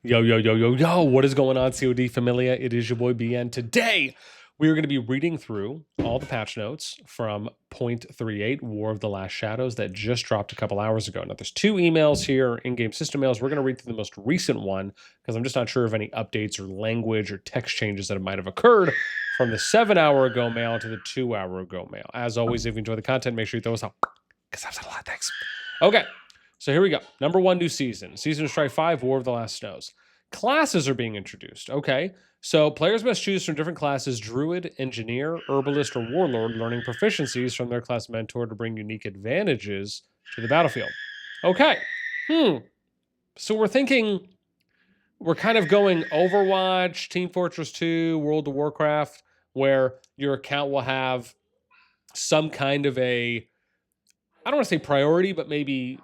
Yo, yo, yo, yo, yo. What is going on, COD Familia? It is your boy BN. Today, we are going to be reading through all the patch notes from 0.38 War of the Last Shadows that just dropped a couple hours ago. Now, there's two emails here, in-game system emails. We're going to read through the most recent one because I'm just not sure of any updates or language or text changes that might have occurred from the 7-hour ago mail to the 2-hour ago mail. As always, if you enjoy the content, make sure you throw us out because I've said a lot. Thanks. Okay. So here we go. Number 1 new season. Season of Strife 5, War of the Last Snows. Classes are being introduced. Okay. So players must choose from different classes: Druid, Engineer, Herbalist, or Warlord, learning proficiencies from their class mentor to bring unique advantages to the battlefield. Okay. So we're thinking we're kind of going Overwatch, Team Fortress 2, World of Warcraft, where your account will have some kind of a, I don't want to say priority, but maybe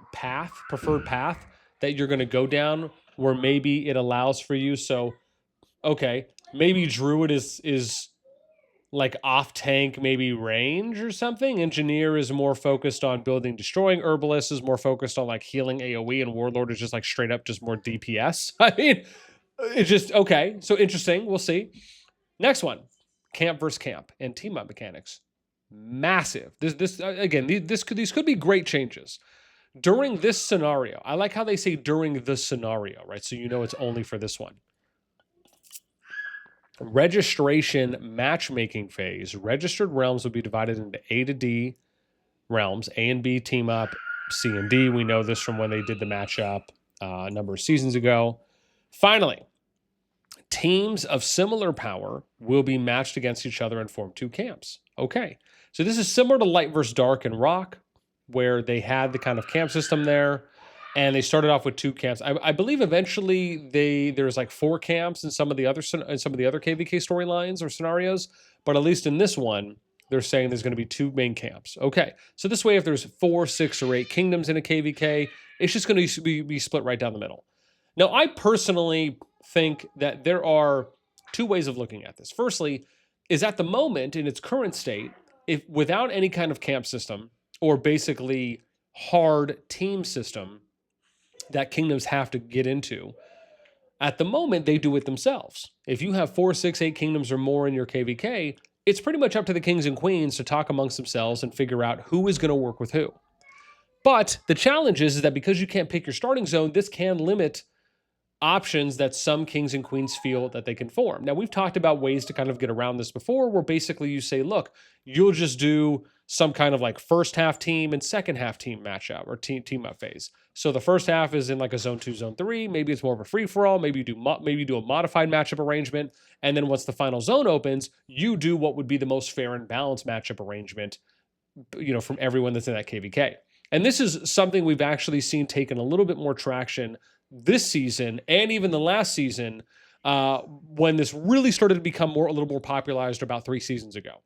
preferred path that you're going to go down where maybe it allows for you. So, okay, maybe Druid is like off tank, maybe range or something. Engineer is more focused on building, destroying. Herbalist is more focused on like healing AoE, and Warlord is just like straight up just more DPS. I mean, it's just, okay, so interesting. We'll see. Next one, camp versus camp and team up mechanics. Massive. These could be great changes during this scenario. I like how they say during the scenario, right? So you know it's only for this one. Registration matchmaking phase. Registered realms will be divided into A to D realms. A and B team up. C and D. We know this from when they did the matchup a number of seasons ago. Finally, teams of similar power will be matched against each other and form 2 camps. Okay. So this is similar to Light versus Dark and Rock, where they had the kind of camp system there, and they started off with 2 camps. I believe eventually there's like 4 camps in some of the other KvK storylines or scenarios, but at least in this one, they're saying there's going to be 2 main camps. Okay, so this way, if there's 4, 6, or 8 kingdoms in a KvK, it's just going to be split right down the middle. Now, I personally think that there are 2 ways of looking at this. Firstly, is at the moment in its current state, if without any kind of camp system or basically hard team system that kingdoms have to get into, at the moment they do it themselves. If you have 4, 6, 8 kingdoms or more in your KvK, it's pretty much up to the kings and queens to talk amongst themselves and figure out who is going to work with who. But the challenge is that because you can't pick your starting zone, this can limit options that some kings and queens feel that they can form. Now, we've talked about ways to kind of get around this before, where basically you say, look, you'll just do some kind of like first half team and second half team matchup or team up phase. So the first half is in like a zone 2, zone 3. Maybe it's more of a free for all. Maybe you do a modified matchup arrangement, and then once the final zone opens, you do what would be the most fair and balanced matchup arrangement, from everyone that's in that KvK. And this is something we've actually seen taken a little bit more traction this season and even the last season, when this really started to become a little more popularized about 3 seasons ago.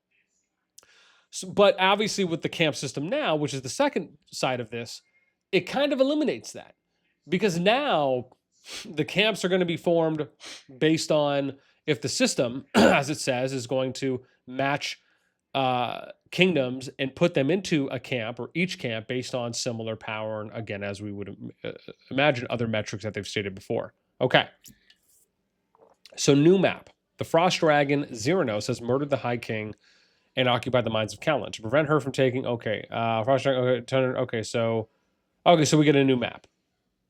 So, but obviously with the camp system now, which is the second side of this, it kind of eliminates that, because now the camps are going to be formed based on if the system, as it says, is going to match kingdoms and put them into a camp or each camp based on similar power. And again, as we would imagine, other metrics that they've stated before. Okay. So new map. The Frost Dragon Xeranos has murdered the High King and occupied the mines of Callan to prevent her from taking. Okay. Frost Dragon. Okay. So we get a new map,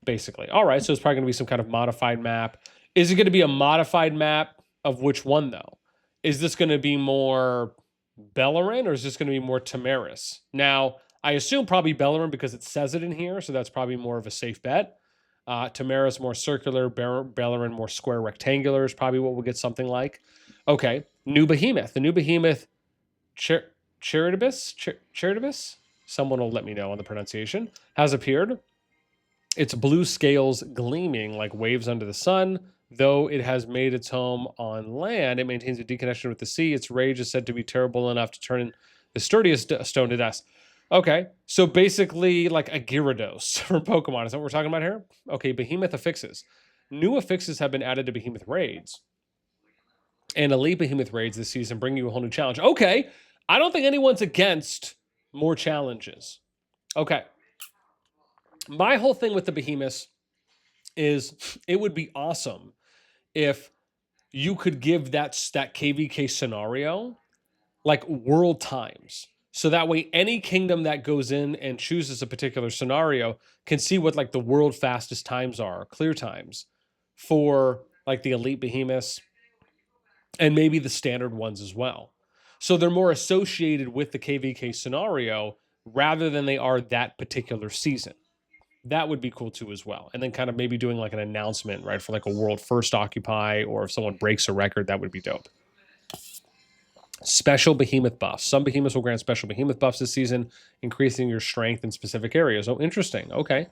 basically. All right. So it's probably going to be some kind of modified map. Is it going to be a modified map of which one, though? Is this going to be more Bellerin, or is this going to be more Tamaris? Now, I assume probably Bellerin because it says it in here, so that's probably more of a safe bet. Tamaris more circular, Bellerin more square rectangular is probably what we'll get something like. Okay, new Behemoth. The new Behemoth, Charitibus? Someone will let me know on the pronunciation, has appeared. Its blue scales gleaming like waves under the sun. Though it has made its home on land, it maintains a deep connection with the sea. Its rage is said to be terrible enough to turn the sturdiest stone to dust. Okay, so basically like a Gyarados from Pokemon. Is that what we're talking about here? Okay, Behemoth affixes. New affixes have been added to Behemoth raids. And elite Behemoth raids this season bring you a whole new challenge. Okay, I don't think anyone's against more challenges. Okay. My whole thing with the Behemoths is it would be awesome if you could give that KvK scenario like world times. So that way any kingdom that goes in and chooses a particular scenario can see what like the world fastest times are, clear times for like the elite behemoths and maybe the standard ones as well. So they're more associated with the KvK scenario rather than they are that particular season. That would be cool too as well. And then kind of maybe doing like an announcement, right, for like a world first occupy, or if someone breaks a record, that would be dope. Special behemoth buffs. Some behemoths will grant special behemoth buffs this season, increasing your strength in specific areas. Oh, interesting. Okay.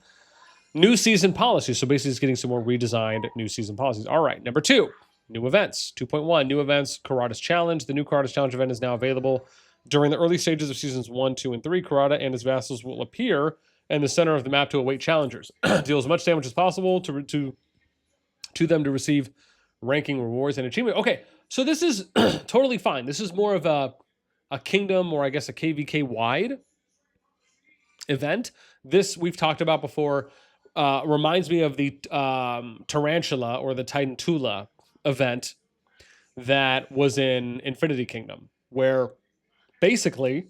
New season policies. So basically it's getting some more redesigned new season policies. All right. Number 2, new events. 2.1, new events, Karada's Challenge. The new Karada's Challenge event is now available. During the early stages of seasons 1, 2, and 3, Karada and his vassals will appear in the center of the map to await challengers. Deal as much damage as possible to them to receive ranking rewards and achievement. Okay, so this is totally fine. This is more of a kingdom, or I guess a KvK wide event. This we've talked about before. Reminds me of the Tarantula or the Titantula event that was in Infinity Kingdom, where basically,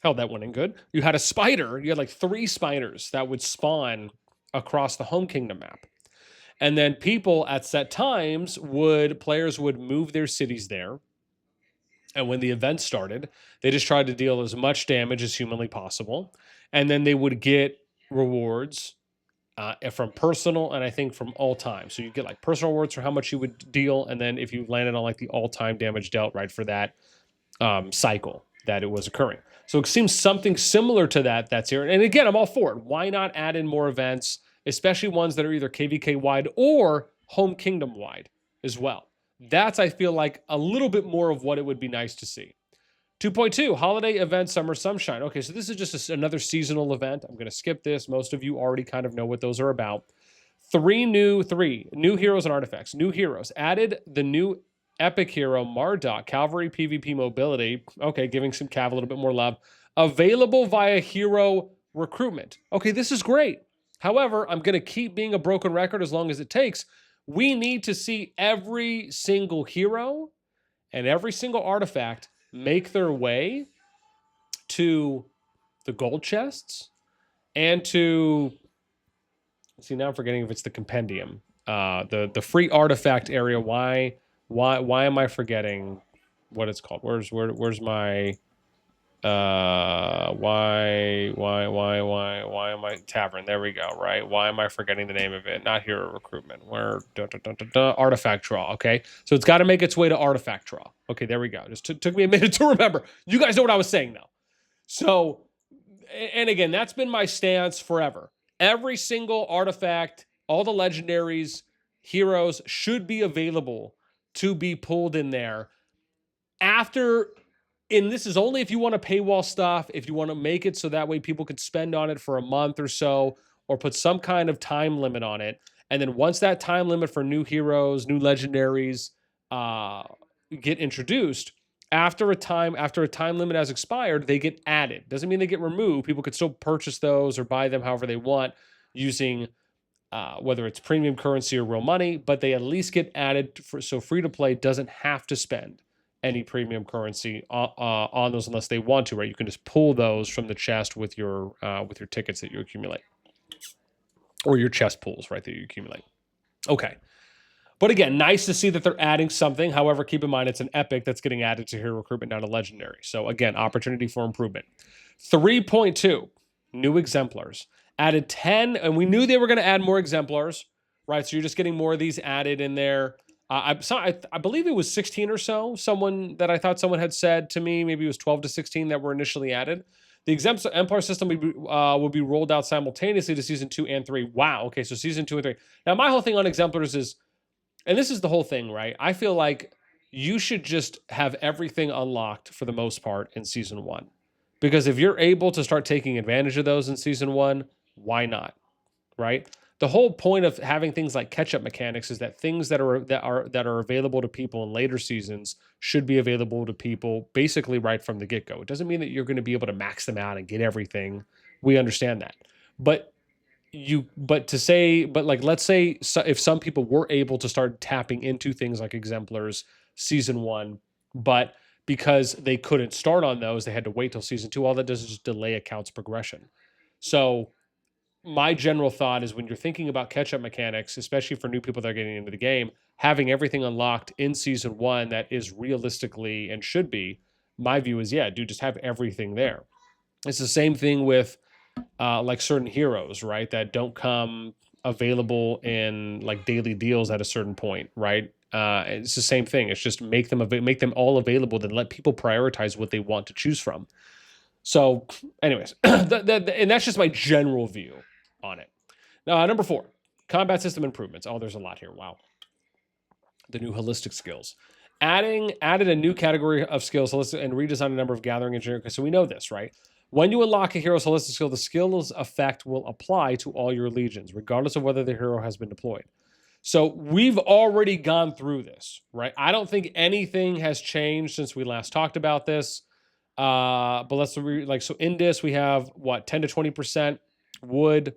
hell, that went in good. You had a spider. You had like 3 spiders that would spawn across the home kingdom map. And then people at set times players would move their cities there. And when the event started, they just tried to deal as much damage as humanly possible. And then they would get rewards from personal and I think from all time. So you get like personal rewards for how much you would deal. And then if you landed on like the all time damage dealt, right, for that cycle that it was occurring. So it seems something similar to that's here. And again, I'm all for it. Why not add in more events, especially ones that are either KvK wide or home kingdom wide as well? That's, I feel like, a little bit more of what it would be nice to see. 2.2, holiday event, summer sunshine. Okay, so this is just another seasonal event. I'm going to skip this. Most of you already kind of know what those are about. 3 new heroes and artifacts. New heroes. Added the new epic hero, Marduk, Cavalry PvP mobility. Okay, giving some Cav a little bit more love. Available via hero recruitment. Okay, this is great. However, I'm going to keep being a broken record as long as it takes. We need to see every single hero and every single artifact make their way to the gold chests and to, see, now I'm forgetting if it's the compendium, the free artifact area. Why am I forgetting what it's called? Where's my why am I tavern? There we go. Right. Why am I forgetting the name of it? Not hero recruitment. Where artifact draw. Okay. So it's got to make its way to artifact draw. Okay. There we go. Just took me a minute to remember. You guys know what I was saying though. So, and again, that's been my stance forever. Every single artifact, all the legendaries, heroes should be available to be pulled in there after. And this is only if you want to paywall stuff, if you want to make it so that way people could spend on it for a month or so, or put some kind of time limit on it. And then once that time limit for new heroes, new legendaries get introduced, after a time limit has expired, they get added. Doesn't mean they get removed. People could still purchase those or buy them however they want using whether it's premium currency or real money, but they at least get added so free to play doesn't have to spend any premium currency on those unless they want to, right? You can just pull those from the chest with your tickets that you accumulate, or your chest pools, right, that you accumulate. Okay. But again, nice to see that they're adding something. However, keep in mind it's an epic that's getting added to hero recruitment, not a legendary. So again, opportunity for improvement. 3.2, new exemplars. Added 10, and we knew they were going to add more exemplars, right? So you're just getting more of these added in there. I believe it was 16 or so. Someone had said to me, maybe it was 12 to 16 that were initially added. The Exemplar system will be rolled out simultaneously to season 2 and 3. Wow. Okay, so season 2 and 3. Now, my whole thing on exemplars is, and this is the whole thing, right? I feel like you should just have everything unlocked for the most part in season 1, because if you're able to start taking advantage of those in season 1, why not, right? The whole point of having things like catch-up mechanics is that things that are available to people in later seasons should be available to people basically right from the get-go. It doesn't mean that you're going to be able to max them out and get everything. We understand that. But but let's say if some people were able to start tapping into things like exemplars season 1, but because they couldn't start on those, they had to wait till season 2. All that does is just delay account's progression. So my general thought is, when you're thinking about catch-up mechanics, especially for new people that are getting into the game, having everything unlocked in season 1 that is realistically and should be, my view is, yeah, dude, just have everything there. It's the same thing with like certain heroes, right, that don't come available in like daily deals at a certain point, right? It's the same thing. It's just make them all available, then let people prioritize what they want to choose from. So, anyways, and that's just my general view on it. Now, number 4, combat system improvements. Oh, there's a lot here. Wow. The new holistic skills. Added a new category of skills, holistic, and redesigned a number of gathering engineering. So we know this, right? When you unlock a hero's holistic skill, the skill's effect will apply to all your legions, regardless of whether the hero has been deployed. So we've already gone through this, right? I don't think anything has changed since we last talked about this. But let's so in this we have what, 10 to 20% wood,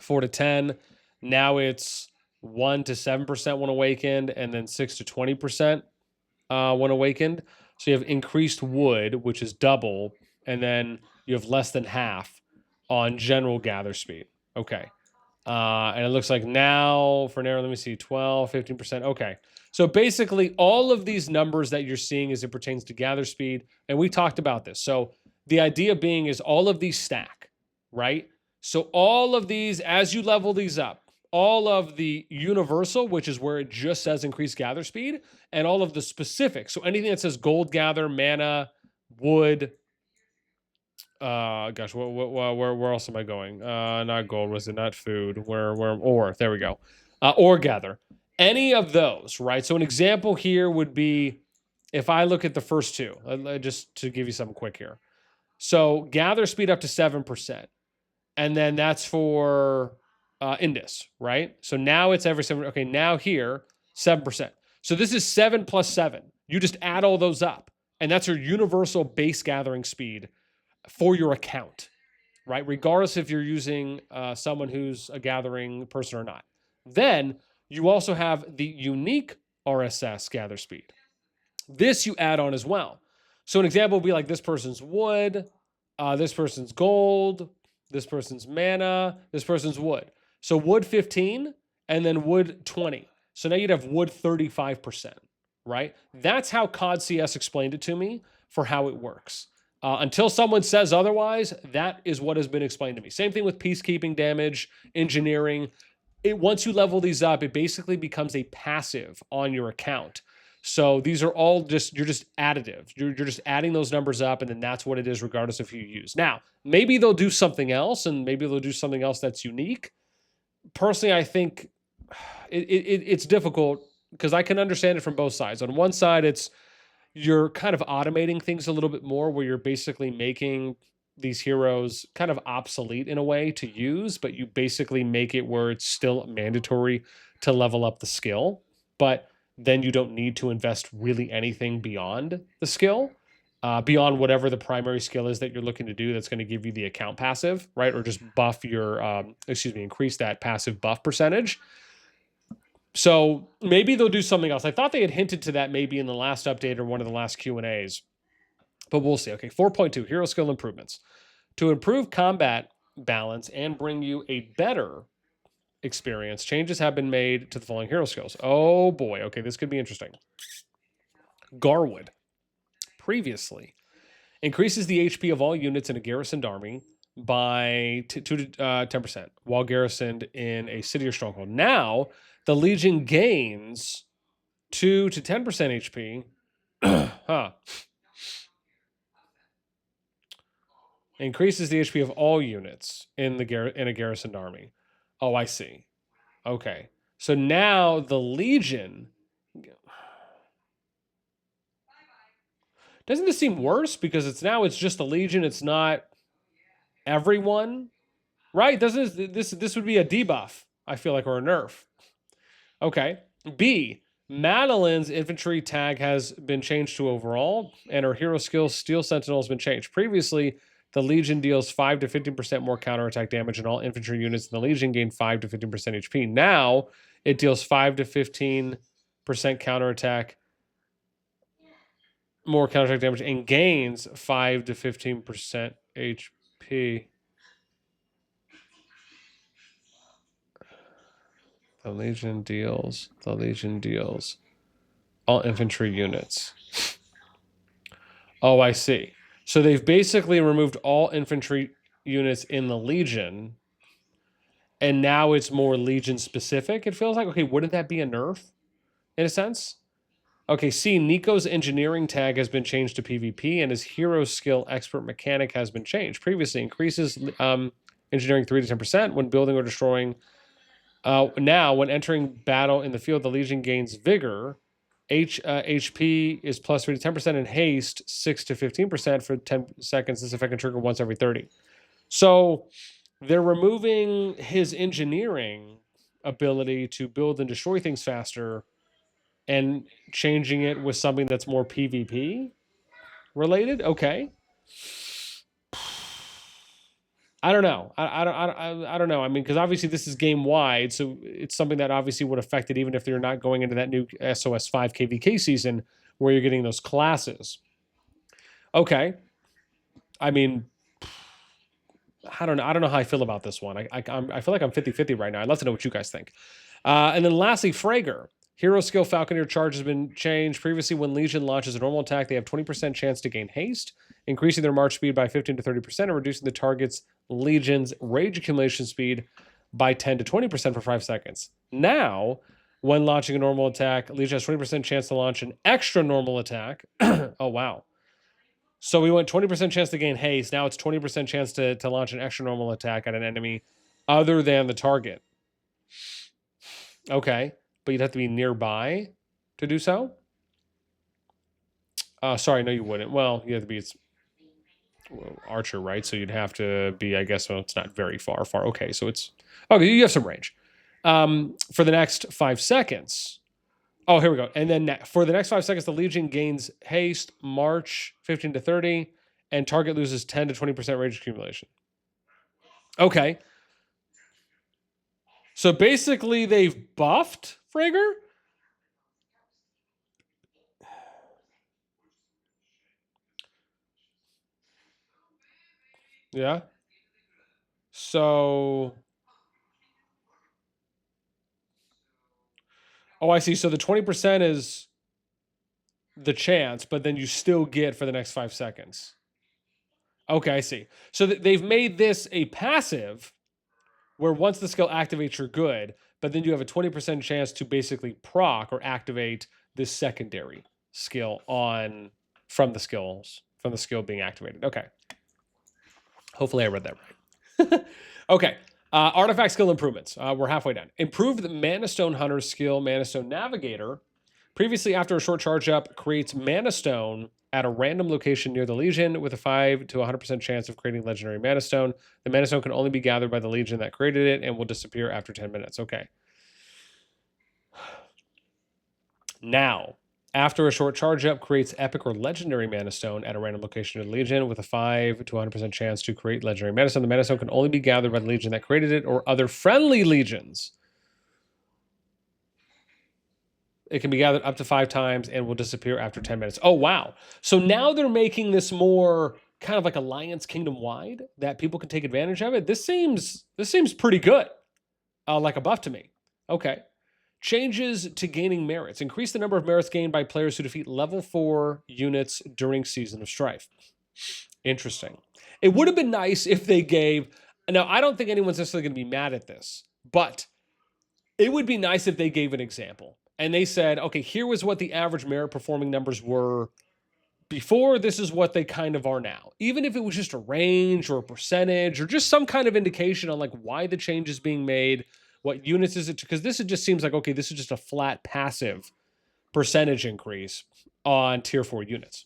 4 to 10. Now it's 1 to 7% when awakened, and then 6 to 20% when awakened. So you have increased wood, which is double, and then you have less than half on general gather speed. Okay. And it looks like now for narrow, let me see, 12, 15%. Okay. So basically all of these numbers that you're seeing as it pertains to gather speed, and we talked about this. So the idea being is all of these stack, right? So all of these, as you level these up, all of the universal, which is where it just says increase gather speed, and all of the specific. So anything that says gold gather, mana, wood, gosh, where else am I going? Not gold, was it? Not food. Where ore? There we go. Ore gather. Any of those, right? So an example here would be, if I look at the first two, just to give you something quick here. So gather speed up to 7%, and then that's for Indus, right? So now it's every 7. Okay, now here 7%. So this is 7 plus 7. You just add all those up, and that's your universal base gathering speed for your account, right? Regardless if you're using someone who's a gathering person or not. Then you also have the unique RSS gather speed. This you add on as well. So an example would be like this person's wood, this person's gold, this person's mana, this person's wood. So wood 15 and then wood 20. So now you'd have wood 35%, right? That's how COD CS explained it to me for how it works. Until someone says otherwise, that is what has been explained to me. Same thing with peacekeeping damage, engineering. Once you level these up, it basically becomes a passive on your account. So these are all you're just additive. You're just adding those numbers up, and then that's what it is regardless of who you use. Now, maybe they'll do something else, and maybe they'll do something else that's unique. Personally, I think it's difficult because I can understand it from both sides. On one side, you're kind of automating things a little bit more, where you're basically making these heroes kind of obsolete in a way to use, but you basically make it where it's still mandatory to level up the skill, but then you don't need to invest really anything beyond the skill, beyond whatever the primary skill is that you're looking to do that's going to give you the account passive, right? Or just buff your, increase that passive buff percentage. So maybe they'll do something else. I thought they had hinted to that maybe in the last update or one of the last Q&As, but we'll see. Okay, 4.2, hero skill improvements. To improve combat balance and bring you a better experience, changes have been made to the following hero skills. Oh boy, okay, this could be interesting. Garwood, previously, increases the HP of all units in a garrisoned army by 2 to 10% while garrisoned in a city or stronghold. Now, the Legion gains 2 to 10% HP. Increases the HP of all units in a garrisoned army. Oh, I see. Okay. So now the Legion... Doesn't this seem worse? Because it's just the Legion, it's not everyone, right? Doesn't this would be a debuff, I feel like, or a nerf. Okay. B, Madeline's infantry tag has been changed to overall, and her hero skill Steel Sentinel has been changed. Previously, the Legion deals 5 to 15% more counterattack damage, and all infantry units in the Legion gain 5 to 15% HP. Now it deals 5 to 15% counterattack, more counterattack damage, and gains 5 to 15% HP. The Legion deals all infantry units. Oh, I see. So they've basically removed all infantry units in the Legion, and now it's more Legion specific. It feels like, okay, wouldn't that be a nerf in a sense? Okay, see, Nico's engineering tag has been changed to PvP, and his hero skill expert mechanic has been changed. Previously, increases engineering 3 to 10% when building or destroying. Now, when entering battle in the field, the Legion gains vigor. HP is plus 3 to 10%, and haste 6 to 15% for 10 seconds. This effect can trigger once every 30. So they're removing his engineering ability to build and destroy things faster and changing it with something that's more PvP related. Okay. I don't know. I don't know. I mean, because obviously this is game wide, so it's something that obviously would affect it, even if they're not going into that new SOS 5 KvK season where you're getting those classes. Okay. I mean, I don't know. I don't know how I feel about this one. I feel like I'm 50-50 right now. I'd love to know what you guys think. And then lastly, Frager. Hero skill Falconeer charge has been changed. Previously, when Legion launches a normal attack, they have 20% chance to gain haste, increasing their march speed by 15 to 30% and reducing the target's Legion's rage accumulation speed by 10 to 20% for 5 seconds. Now, when launching a normal attack, Legion has 20% chance to launch an extra normal attack. Oh, wow. So we went 20% chance to gain haste. Now it's 20% chance to launch an extra normal attack at an enemy other than the target. Okay. But you'd have to be nearby to do so? Sorry, no, you wouldn't. Well, you have to be archer, right? So you'd have to be, I guess, well, it's not very far. Okay, so it's... Okay, you have some range. For the next 5 seconds... Oh, here we go. And then for the next 5 seconds, the Legion gains haste, march 15 to 30, and target loses 10 to 20% rage accumulation. Okay. So basically, they've buffed Frager? Yeah. So... Oh, I see. So the 20% is the chance, but then you still get for the next 5 seconds. Okay, I see. So they've made this a passive where once the skill activates, you're good, but then you have a 20% chance to basically proc or activate this secondary skill from the skill being activated. Okay. Hopefully I read that right. Okay. Artifact skill improvements. We're halfway done. Improved the Mana Stone Hunter skill, Mana Stone Navigator. Previously, after a short charge up, creates Mana Stone at a random location near the Legion with a 5 to 100% chance of creating legendary Mana Stone. The Mana Stone can only be gathered by the Legion that created it and will disappear after 10 minutes. Okay. Now, after a short charge up, creates epic or legendary Mana Stone at a random location in the Legion with a 5 to 100% chance to create legendary Mana Stone. The Mana Stone can only be gathered by the Legion that created it or other friendly legions. It can be gathered up to 5 times and will disappear after 10 minutes. Oh, wow. So now they're making this more kind of like Alliance Kingdom-wide that people can take advantage of it. This seems pretty good. Like a buff to me. Okay. Changes to gaining merits. Increase the number of merits gained by players who defeat level 4 units during Season of Strife. Interesting. It would have been nice if they gave... Now, I don't think anyone's necessarily going to be mad at this, but it would be nice if they gave an example. And they said, okay, here was what the average merit performing numbers were before. This is what they kind of are now. Even if it was just a range or a percentage or just some kind of indication on like why the change is being made, what units is it? Because this just seems like, okay, this is just a flat passive percentage increase on tier 4 units.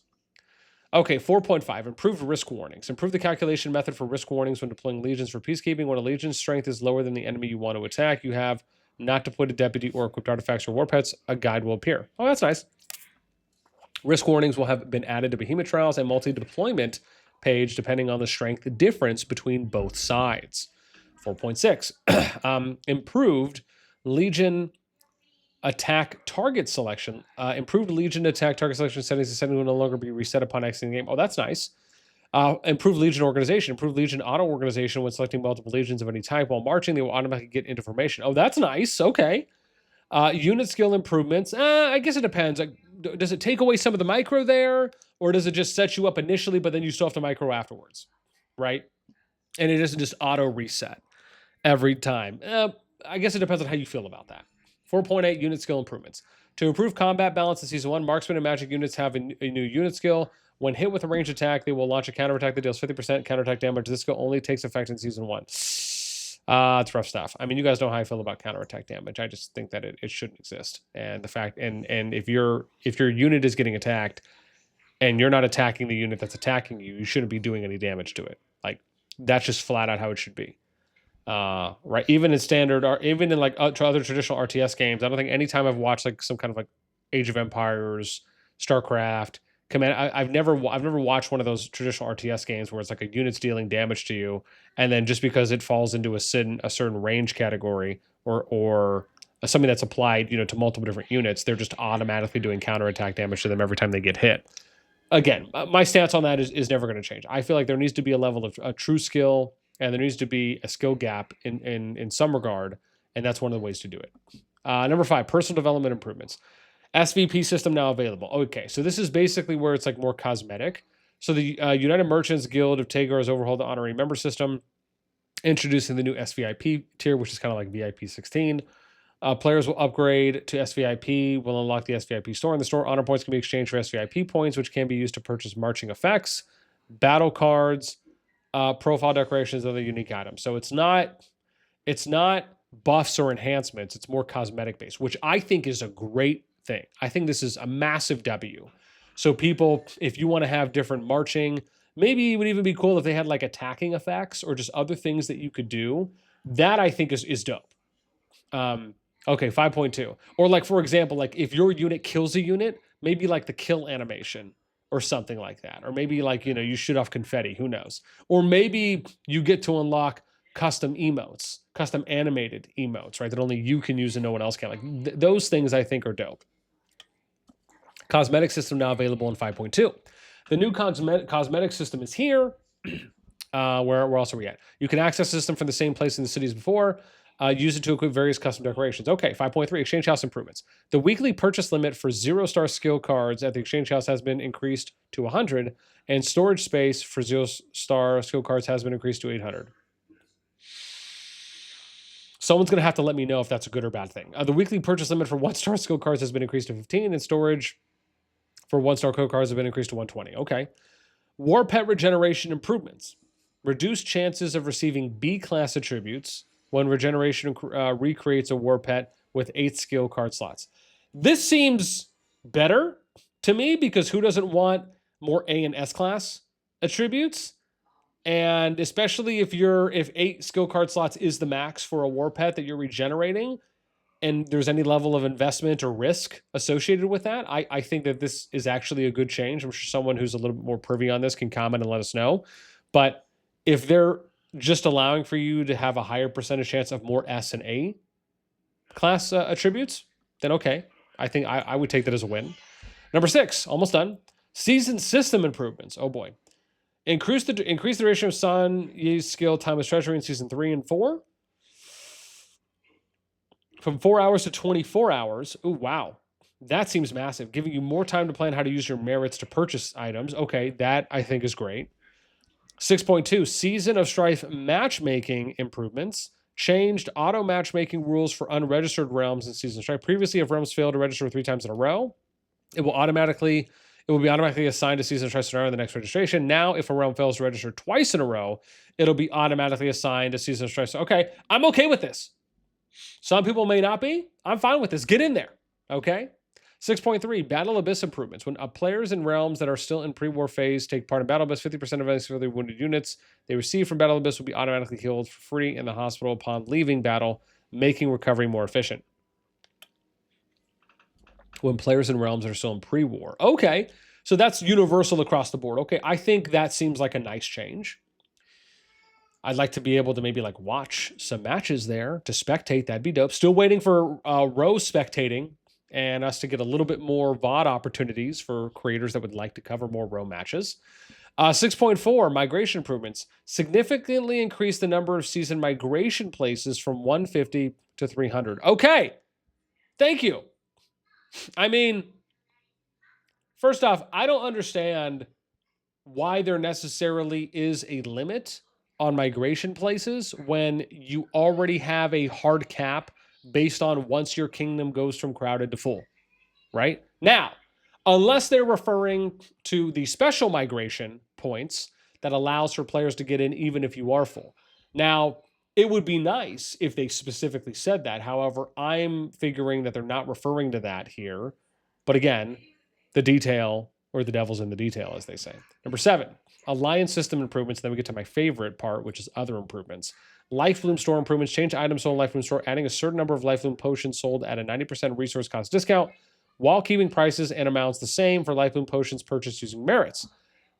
Okay, 4.5, improved risk warnings. Improve the calculation method for risk warnings when deploying legions for peacekeeping. When a legion's strength is lower than the enemy you want to attack, you have not deployed a deputy or equipped artifacts or war pets, a guide will appear. Oh, that's nice. Risk warnings will have been added to Behemoth trials and multi-deployment page depending on the strength difference between both sides. 4.6, improved Legion attack target selection. Improved Legion attack target selection settings. The setting will no longer be reset upon exiting the game. Oh, that's nice. Improved Legion organization. Improved Legion auto organization when selecting multiple legions of any type while marching. They will automatically get into formation. Oh, that's nice. Okay. Unit skill improvements. I guess it depends. Like, does it take away some of the micro there, or does it just set you up initially, but then you still have to micro afterwards, right? And it doesn't just auto reset every time. I guess it depends on how you feel about that. 4.8 unit skill improvements. To improve combat balance in Season 1, marksman and magic units have a new unit skill. When hit with a ranged attack, they will launch a counterattack that deals 50% counterattack damage. This skill only takes effect in Season 1. It's rough stuff. I mean, you guys know how I feel about counterattack damage. I just think that it shouldn't exist. And the fact, and if your unit is getting attacked and you're not attacking the unit that's attacking you, you shouldn't be doing any damage to it. Like, that's just flat out how it should be. Right, even in standard, or even in like other traditional RTS games, I don't think anytime I've watched like some kind of like Age of Empires, StarCraft, Command, I've never watched one of those traditional RTS games where it's like a unit's dealing damage to you, and then just because it falls into a certain range category or something that's applied, you know, to multiple different units, they're just automatically doing counterattack damage to them every time they get hit. Again, my stance on that is never going to change. I feel like there needs to be a level of a true skill, and there needs to be a skill gap in some regard, and that's one of the ways to do it. Number 5, personal development improvements. SVP system now available. Okay, so this is basically where it's like more cosmetic. So the United Merchants Guild of Tagar has overhauled the honorary member system, introducing the new SVIP tier, which is kind of like VIP 16. Players will upgrade to SVIP, will unlock the SVIP store. In the store, honor points can be exchanged for SVIP points, which can be used to purchase marching effects, battle cards, profile decorations, other unique items. So it's not buffs or enhancements. It's more cosmetic based, which I think is a great thing. I think this is a massive W. So people, if you want to have different marching, maybe it would even be cool if they had like attacking effects or just other things that you could do. That I think is dope. Okay, 5.2. Or like, for example, like if your unit kills a unit, maybe like the kill animation or something like that. Or maybe like, you know, you shoot off confetti, who knows? Or maybe you get to unlock custom emotes, custom animated emotes, right? That only you can use and no one else can. Like those things I think are dope. Cosmetic system now available in 5.2. The new cosmetic system is here. Where else are we at? You can access the system from the same place in the city as before. Use it to equip various custom decorations. Okay, 5.3, Exchange House improvements. The weekly purchase limit for 0-star skill cards at the Exchange House has been increased to 100, and storage space for 0-star skill cards has been increased to 800. Someone's going to have to let me know if that's a good or bad thing. The weekly purchase limit for 1-star skill cards has been increased to 15, and storage for 1-star skill cards has been increased to 120. Okay. War Pet regeneration improvements. Reduced chances of receiving B-class attributes when regeneration recreates a war pet with 8 skill card slots. This seems better to me because who doesn't want more A and S class attributes? And especially if 8 skill card slots is the max for a war pet that you're regenerating, and there's any level of investment or risk associated with that, I think that this is actually a good change. I'm sure someone who's a little bit more privy on this can comment and let us know. But if they're just allowing for you to have a higher percentage chance of more S and A class attributes, then okay. I think I would take that as a win. Number 6, almost done. Season system improvements. Oh boy. Increase the ratio of Sun Yi's skill time as treasury in Season 3 and 4. From 4 hours to 24 hours. Ooh, wow. That seems massive. Giving you more time to plan how to use your merits to purchase items. Okay, that I think is great. 6.2, Season of Strife matchmaking improvements. Changed auto matchmaking rules for unregistered realms in Season of Strife. Previously, if realms failed to register 3 times in a row, it will be automatically assigned to Season of Strife scenario in the next registration. Now, if a realm fails to register twice in a row, it'll be automatically assigned to Season of Strife. Okay, I'm okay with this. Some people may not be. I'm fine with this. Get in there. Okay. 6.3, Battle Abyss improvements. When players in realms that are still in pre-war phase take part in Battle Abyss, 50% of any severely wounded units they receive from Battle Abyss will be automatically healed for free in the hospital upon leaving battle, making recovery more efficient. When players in realms that are still in pre-war. Okay. So that's universal across the board. Okay, I think that seems like a nice change. I'd like to be able to maybe like watch some matches there to spectate. That'd be dope. Still waiting for row spectating and us to get a little bit more VOD opportunities for creators that would like to cover more row matches. 6.4, migration improvements. Significantly increase the number of season migration places from 150 to 300. Okay, thank you. I mean, first off, I don't understand why there necessarily is a limit on migration places when you already have a hard cap based on once your kingdom goes from crowded to full, right? Now, unless they're referring to the special migration points that allows for players to get in even if you are full. Now, it would be nice if they specifically said that. However, I'm figuring that they're not referring to that here. But again, the detail or the devil's in the detail, as they say. Number 7, alliance system improvements. Then we get to my favorite part, which is other improvements. Life Bloom store improvements. Change items sold in Life Bloom store, adding a certain number of Life Bloom potions sold at a 90% resource cost discount, while keeping prices and amounts the same for Life Bloom potions purchased using merits.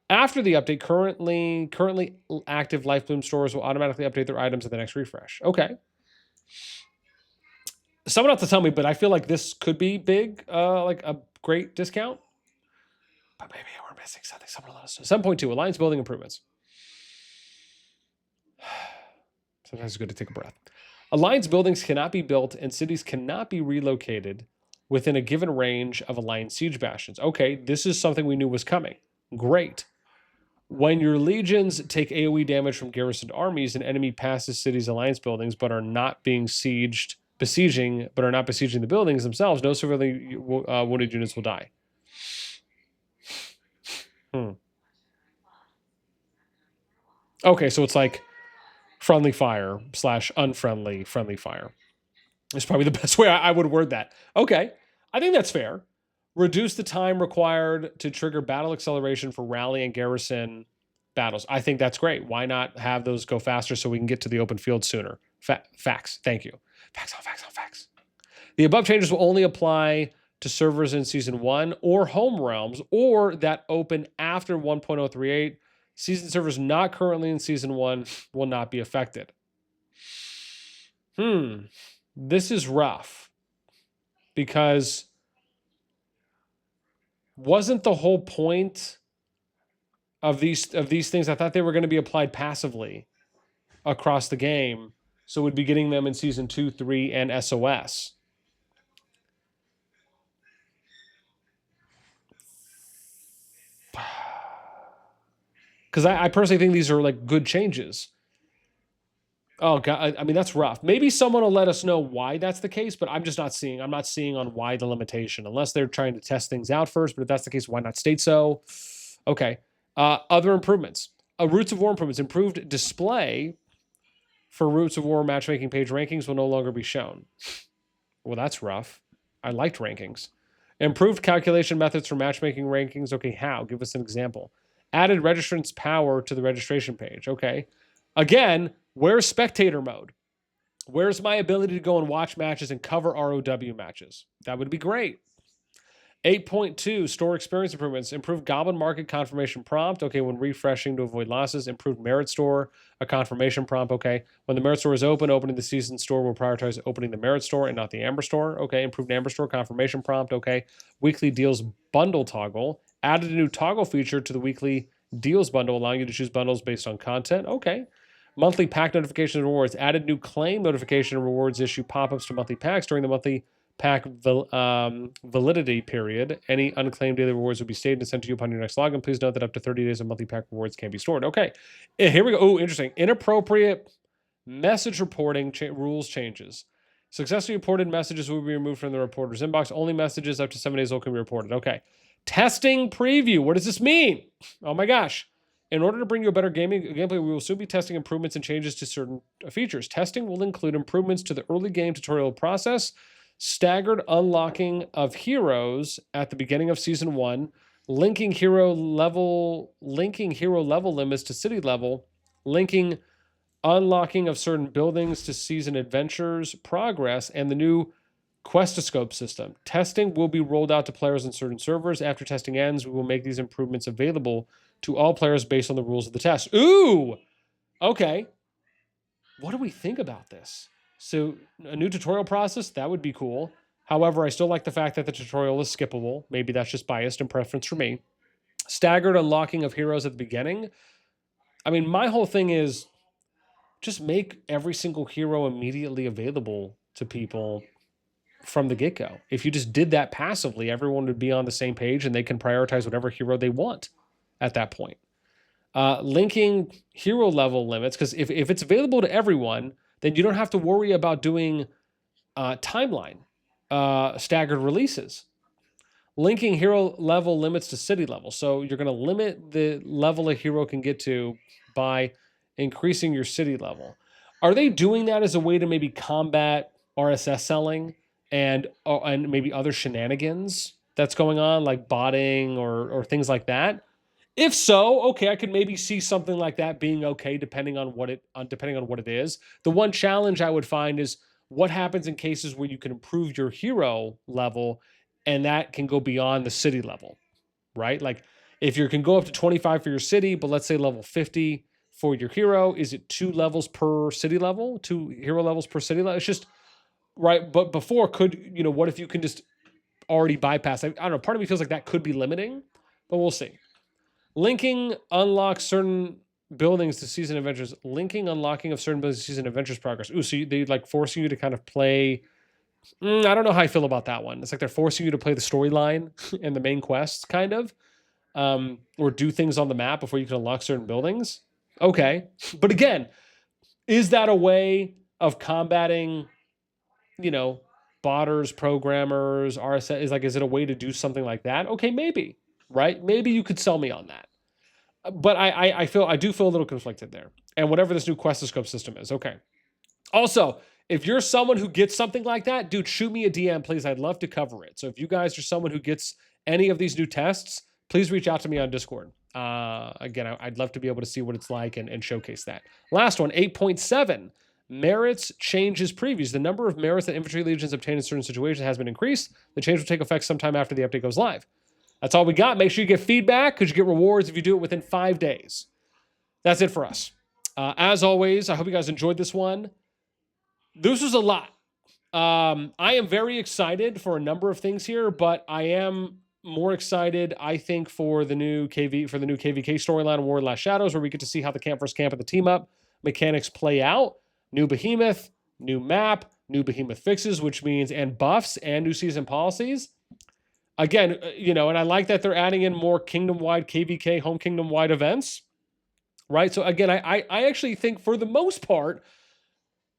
After the update, currently active Life Bloom stores will automatically update their items at the next refresh. Okay. Someone have to tell me, but I feel like this could be big, like a great discount. But maybe we're missing something. Someone let us know. 7.2, alliance building improvements. Sometimes it's good to take a breath. Alliance buildings cannot be built and cities cannot be relocated within a given range of alliance siege bastions. Okay, this is something we knew was coming. Great. When your legions take AoE damage from garrisoned armies, an enemy passes cities' alliance buildings but are not being besieging the buildings themselves, no severely wounded units will die. Okay, so it's like friendly fire / unfriendly friendly fire. It's probably the best way I would word that. Okay, I think that's fair. Reduce the time required to trigger battle acceleration for rally and garrison battles. I think that's great. Why not have those go faster so we can get to the open field sooner? Facts. Thank you. Facts on facts. The above changes will only apply to servers in Season 1 or home realms or that open after 1.038. Season servers not currently in Season 1 will not be affected. This is rough because wasn't the whole point of these things, I thought they were going to be applied passively across the game, so we'd be getting them in Season 2, 3, and SOS. Because I personally think these are like good changes. Oh God, I mean that's rough. Maybe someone will let us know why that's the case, but I'm not seeing on why the limitation, unless they're trying to test things out first. But if that's the case, why not state so? Okay. Other improvements. Roots of War improvements. Improved display for Roots of War matchmaking page rankings will no longer be shown. Well, that's rough. I liked rankings. Improved calculation methods for matchmaking rankings. Okay, how? Give us an example. Added registrants power to the registration page. Okay. Again, where's spectator mode? Where's my ability to go and watch matches and cover ROW matches? That would be great. 8.2, store experience improvements. Improved Goblin Market confirmation prompt. Okay, when refreshing to avoid losses. Improved Merit Store, a confirmation prompt. Okay, when the Merit Store is open, opening the Season Store will prioritize opening the Merit Store and not the Amber Store. Okay, improved Amber Store confirmation prompt. Okay, weekly deals bundle toggle. Added a new toggle feature to the weekly deals bundle, allowing you to choose bundles based on content. Okay. Monthly pack notifications and rewards. Added new claim notification and rewards issue pop-ups to monthly packs during the monthly pack validity period. Any unclaimed daily rewards will be saved and sent to you upon your next login. Please note that up to 30 days of monthly pack rewards can be stored. Okay, here we go. Oh, interesting. Inappropriate message reporting rules changes. Successfully reported messages will be removed from the reporter's inbox. Only messages up to 7 days old can be reported. Okay. Testing preview. What does this mean? Oh my gosh. In order to bring you a better gameplay, we will soon be testing improvements and changes to certain features. Testing will include improvements to the early game tutorial process, staggered unlocking of heroes at the beginning of Season 1, linking hero level limits to city level, linking unlocking of certain buildings to season adventures progress, and the new Questoscope system. Testing will be rolled out to players on certain servers. After testing ends, we will make these improvements available to all players based on the rules of the test. Ooh! Okay. What do we think about this? So a new tutorial process, that would be cool. However, I still like the fact that the tutorial is skippable. Maybe that's just biased and preference for me. Staggered unlocking of heroes at the beginning. I mean, my whole thing is just make every single hero immediately available to people from the get-go. If you just did that passively, everyone would be on the same page and they can prioritize whatever hero they want at that point. Linking hero level limits, because if it's available to everyone, then you don't have to worry about doing timeline staggered releases. Linking hero level limits to city level. So you're going to limit the level a hero can get to by increasing your city level. Are they doing that as a way to maybe combat RSS selling and maybe other shenanigans that's going on, like botting or things like that? If so, okay, I could maybe see something like that being okay, depending on what it is. The one challenge I would find is what happens in cases where you can improve your hero level, and that can go beyond the city level, right? Like if you can go up to 25 for your city, but let's say level 50 for your hero, is it 2 levels per city level, 2 hero levels per city level? It's just right. But before, what if you can just already bypass? I don't know. Part of me feels like that could be limiting, but we'll see. Linking unlocks certain buildings to season adventures. Linking unlocking of certain buildings to season adventures progress. Ooh, so they like forcing you to kind of play. I don't know how I feel about that one. It's like they're forcing you to play the storyline and the main quests, kind of, or do things on the map before you can unlock certain buildings. Okay, but again, is that a way of combating, botters, programmers, RSS? Is it a way to do something like that? Okay, maybe. Right? Maybe you could sell me on that. But I do feel a little conflicted there. And whatever this new Questoscope system is, okay. Also, if you're someone who gets something like that, dude, shoot me a DM, please. I'd love to cover it. So if you guys are someone who gets any of these new tests, please reach out to me on Discord. Again, I'd love to be able to see what it's like and showcase that. Last one, 8.7. Merits changes previews. The number of merits that infantry legions obtain in certain situations has been increased. The change will take effect sometime after the update goes live. That's all we got. Make sure you get feedback because you get rewards if you do it within 5 days. That's it for us. As always, I hope you guys enjoyed this one. This was a lot. I am very excited for a number of things here, but I am more excited, I think, for the new KvK storyline, War Last Shadows, where we get to see how the camp versus camp and the team up mechanics play out. New Behemoth, new map, new Behemoth fixes, which means and buffs and new season policies. Again, and I like that they're adding in more kingdom-wide KvK, home kingdom-wide events, right? So again, I actually think for the most part,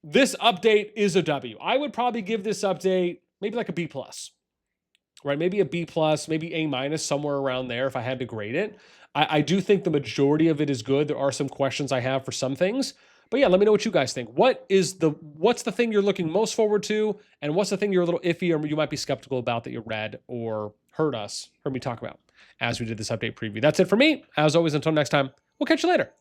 this update is a W. I would probably give this update maybe like a B+, right? Maybe a B+, maybe A-, somewhere around there if I had to grade it. I do think the majority of it is good. There are some questions I have for some things. But yeah, let me know what you guys think. What's the thing you're looking most forward to? And what's the thing you're a little iffy or you might be skeptical about that you read or heard me talk about as we did this update preview? That's it for me. As always, until next time, we'll catch you later.